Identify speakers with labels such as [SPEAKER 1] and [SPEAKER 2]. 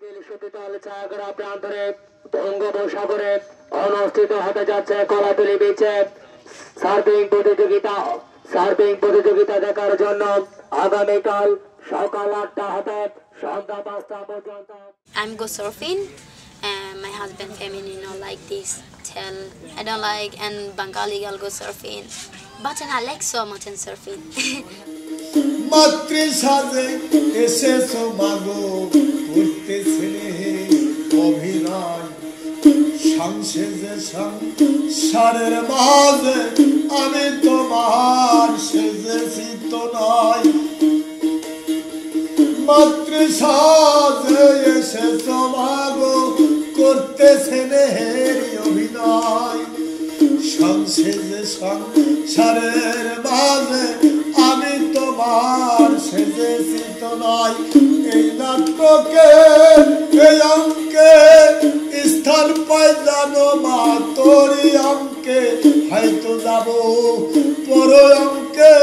[SPEAKER 1] শীতল সাগর প্রান্তরে বঙ্গোপসাগরে অনুষ্ঠিত হতে যাচ্ছে কলাতলি বিচে সার্ফিং প্রতিযোগিতা দেখার জন্য আগামীকাল সকাল 8টা হতে সন্ধ্যা 5টা পর্যন্ত
[SPEAKER 2] I'm go surfing and my husband family not like this tell I don't like and Bengali girl go surfing but I like so much in surfing
[SPEAKER 3] মাতৃ সাজে এসেছো মাগো করতেছে অভিনয় সংসেজে সংসারের মাঝে আমি তোমার সেজেছি তো নয় মাতৃ সাজে এসেছো মাগো করতেছে অভিনয় সংসেজে সংসারের মাঝে আমি তোমার সেজেছি তো নয় এই নাটকে এই অঙ্কে স্থান পাই জানো মা তোরই অঙ্কে হয়তো যাবো পর অঙ্কে